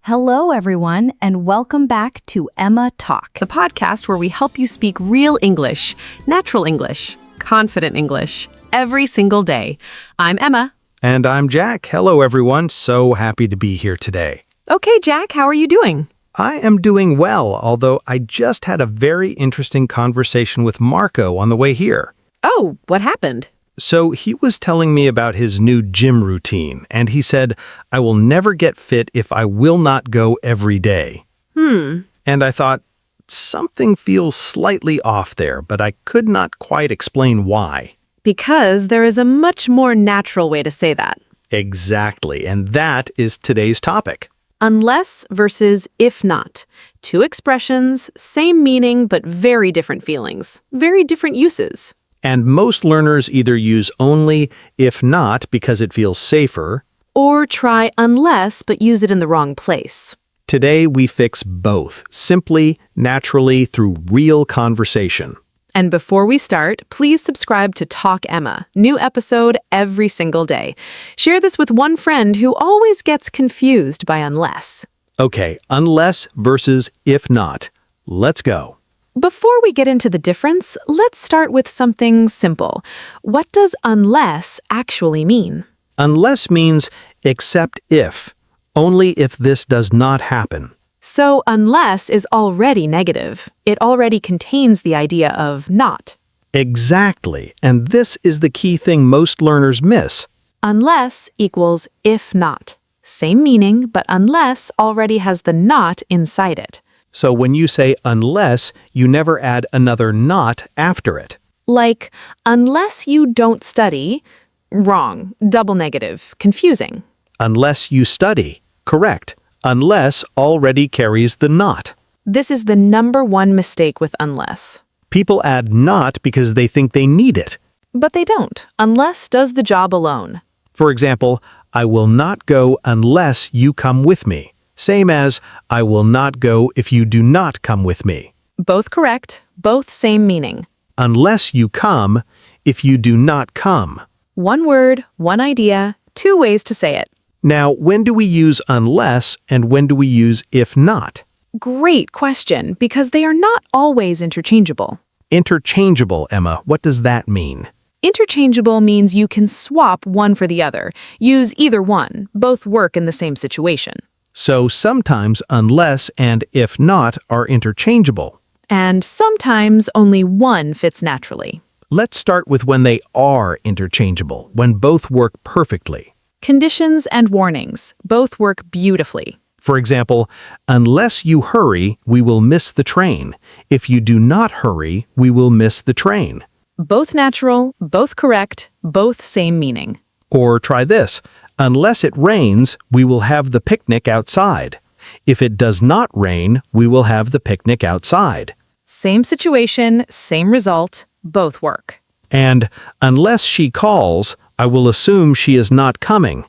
Hello, everyone, and welcome back to Emma Talk, the podcast where we help you speak real English, natural English, confident English, every single day. I'm Emma. And I'm Jack. Hello, everyone. So happy to be here today. Okay, Jack, how are you doing? I am doing well, although I just had a very interesting conversation with Marco on the way here. Oh, what happened? So he was telling me about his new gym routine, and he said, I will never get fit if I will not go every day. And I thought, something feels slightly off there, but I could not quite explain why. Because there is a much more natural way to say that. Exactly, and that is today's topic. Unless versus if not. Two expressions, same meaning, but very different feelings, very different uses. And most learners either use only if not because it feels safer, Or try unless but use it in the wrong place. Today we fix both, simply, naturally, through real conversation. And before we start, please subscribe to Talk Emma. New episode every single day. Share this with one friend who always gets confused by unless. Okay, unless versus if not. Let's go. Before we get into the difference, let's start with something simple. What does unless actually mean? Unless means except if, only if this does not happen. So unless is already negative. It already contains the idea of not. Exactly, and this is the key thing most learners miss. Unless equals if not. Same meaning, but unless already has the not inside it. So when you say unless, you never add another not after it. Like, unless you don't study, wrong, double negative, confusing. Unless you study, correct. Unless already carries the not. This is the number one mistake with unless. People add not because they think they need it. But they don't. Unless does the job alone. For example, I will not go unless you come with me. Same as, I will not go if you do not come with me. Both correct, both same meaning. Unless you come, if you do not come. One word, one idea, two ways to say it. Now, when do we use unless and when do we use if not? Great question, because they are not always interchangeable. Interchangeable, Emma. What does that mean? Interchangeable means you can swap one for the other. Use either one. Both work in the same situation. So sometimes unless and if not are interchangeable. And sometimes only one fits naturally. Let's start with when they are interchangeable, when both work perfectly. Conditions and warnings. Both work beautifully. For example, unless you hurry, we will miss the train. If you do not hurry, we will miss the train. Both natural, both correct, both same meaning. Or try this. Unless it rains, we will have the picnic outside. If it does not rain, we will have the picnic outside. Same situation, same result, both work. And unless she calls, I will assume she is not coming.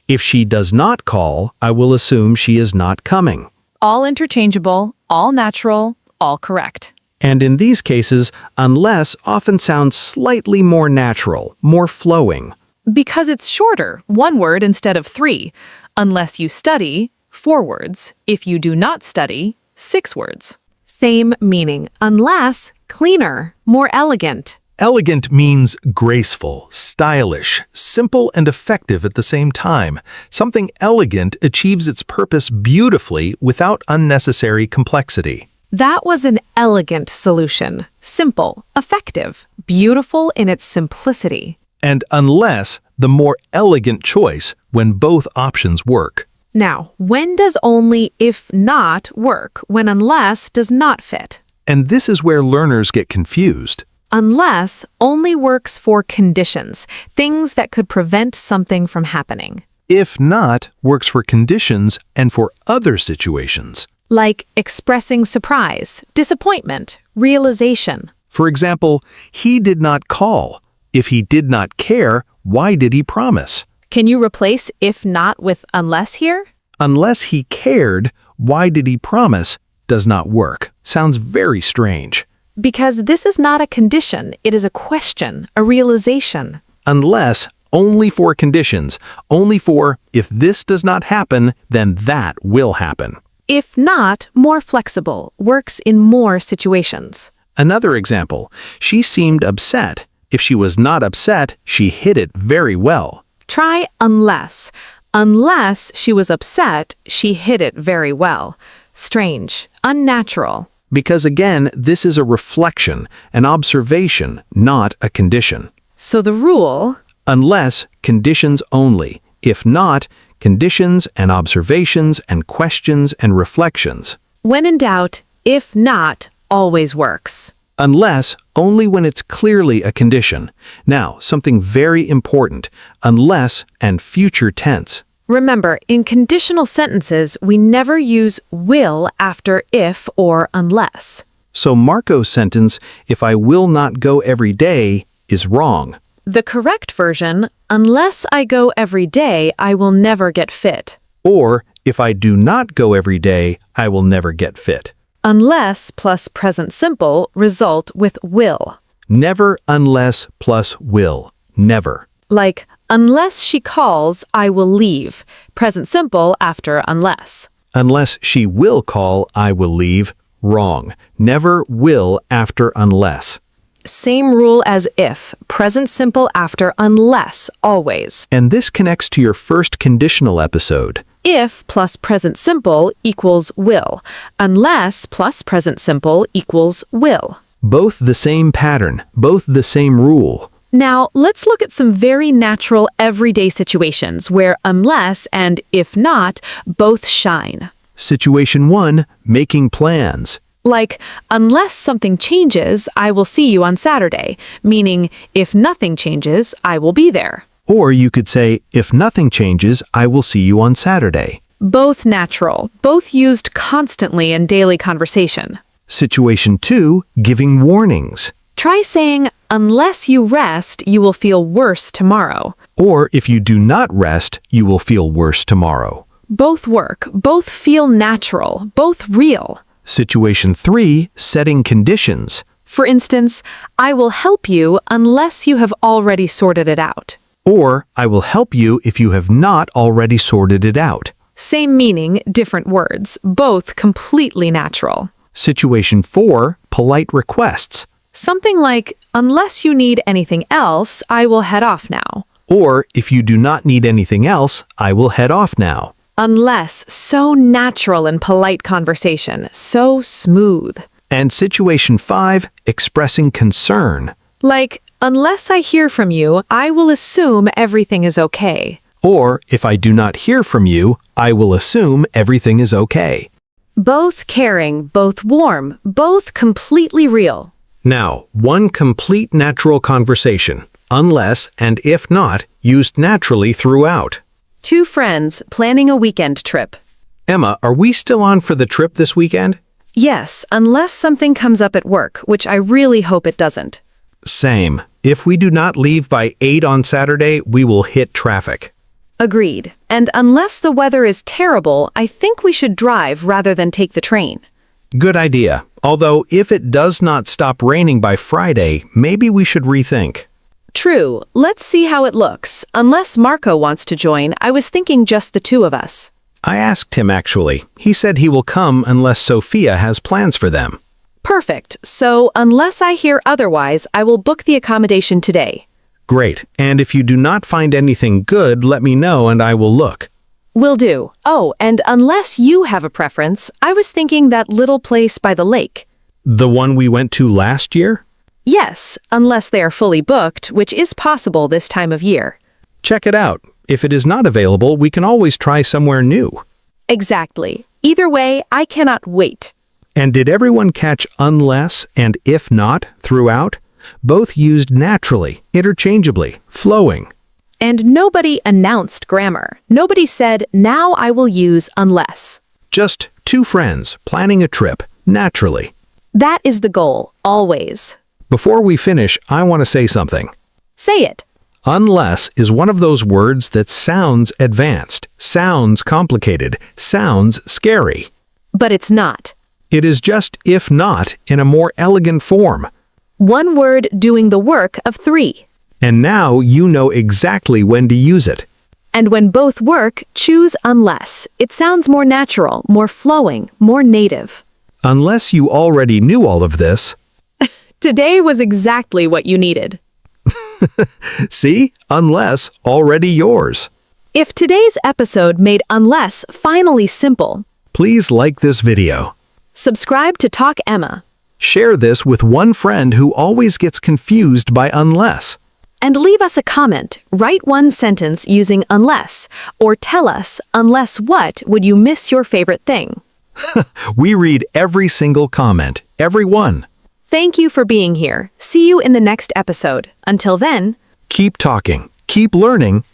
If she does not call, I will assume she is not coming. All interchangeable, all natural, all correct. And in these cases, unless often sounds slightly more natural, more flowing. Because it's shorter, one word instead of three. Unless you study, 4 words. If you do not study, 6 words. Same meaning. Unless, cleaner, more elegant. Elegant means graceful, stylish, simple, and effective at the same time. Something elegant achieves its purpose beautifully without unnecessary complexity. That was an elegant solution. Simple, effective, beautiful in its simplicity. And unless, the more elegant choice when both options work. Now, when does only if not work when unless does not fit? And this is where learners get confused. Unless only works for conditions, things that could prevent something from happening. If not works for conditions and for other situations. Like expressing surprise, disappointment, realization. For example, he did not call. If he did not care, why did he promise? Can you replace if not with unless here? Unless he cared, why did he promise? Does not work. Sounds very strange. Because this is not a condition, it is a question, a realization. Unless only for conditions, only for if this does not happen, then that will happen. If not, more flexible, works in more situations. Another example, she seemed upset. If she was not upset, she hid it very well. Try unless. Unless she was upset, she hid it very well. Strange, unnatural. Because again, this is a reflection, an observation, not a condition. So the rule, Unless, conditions only. If not, conditions and observations and questions and reflections. when in doubt, if not, always works. Unless, only when it's clearly a condition. Now, something very important, unless and future tense. Remember, in conditional sentences, we never use will after if or unless. So Marco's sentence, if I will not go every day, is wrong. The correct version, unless I go every day, I will never get fit. Or, if I do not go every day, I will never get fit. Unless plus present simple result with will. Never unless plus will. Never. Like, unless she calls, I will leave. Present simple after unless. Unless she will call, I will leave. Wrong. Never will after unless. Same rule as if. Present simple after unless, always. And this connects to your first conditional episode. If plus present simple equals will. Unless plus present simple equals will. Both the same pattern, both the same rule. Now, let's look at some very natural everyday situations where unless and if not both shine. Situation 1, making plans. Like, unless something changes, I will see you on Saturday, meaning if nothing changes, I will be there. Or you could say, if nothing changes, I will see you on Saturday. Both natural, both used constantly in daily conversation. Situation 2, giving warnings. Try saying, unless you rest, you will feel worse tomorrow. Or if you do not rest, you will feel worse tomorrow. Both work, both feel natural, both real. Situation 3, setting conditions. For instance, I will help you unless you have already sorted it out. Or, I will help you if you have not already sorted it out. Same meaning, different words, both completely natural. Situation 4, polite requests. Something like, unless you need anything else, I will head off now. Or, if you do not need anything else, I will head off now. Unless, so natural in polite conversation, so smooth. And situation 5, expressing concern. Like, unless I hear from you, I will assume everything is okay. Or, if I do not hear from you, I will assume everything is okay. Both caring, both warm, both completely real. Now, one complete natural conversation, unless and if not, used naturally throughout. Two friends planning a weekend trip. Emma, are we still on for the trip this weekend? Yes, unless something comes up at work, which I really hope it doesn't. Same. If we do not leave by 8 on Saturday, we will hit traffic. Agreed. And unless the weather is terrible, I think we should drive rather than take the train. Good idea. Although, if it does not stop raining by Friday, maybe we should rethink. True. Let's see how it looks. Unless Marco wants to join, I was thinking just the two of us. I asked him actually. He said he will come unless Sophia has plans for them. Perfect. So, unless I hear otherwise, I will book the accommodation today. Great. And if you do not find anything good, let me know and I will look. Will do. Oh, and unless you have a preference, I was thinking that little place by the lake. The one we went to last year? Yes, unless they are fully booked, which is possible this time of year. Check it out. If it is not available, we can always try somewhere new. Exactly. Either way, I cannot wait. And did everyone catch unless and if not throughout? Both used naturally, interchangeably, flowing. And nobody announced grammar. Nobody said, now I will use unless. Just two friends planning a trip, naturally. That is the goal, always. Before we finish, I want to say something. Say it. Unless is one of those words that sounds advanced, sounds complicated, sounds scary. But it's not. It is just if not in a more elegant form. One word doing the work of three. And now you know exactly when to use it. And when both work, choose unless. It sounds more natural, more flowing, more native. Unless you already knew all of this. Today was exactly what you needed. See? Unless already yours. If today's episode made unless finally simple, Please like this video. subscribe to Talk Emma. Share this with one friend who always gets confused by unless. And leave us a comment. Write one sentence using unless, or tell us, unless what would you miss your favorite thing? We read every single comment, every one. Thank you for being here. See you in the next episode. Until then, Keep talking, keep learning,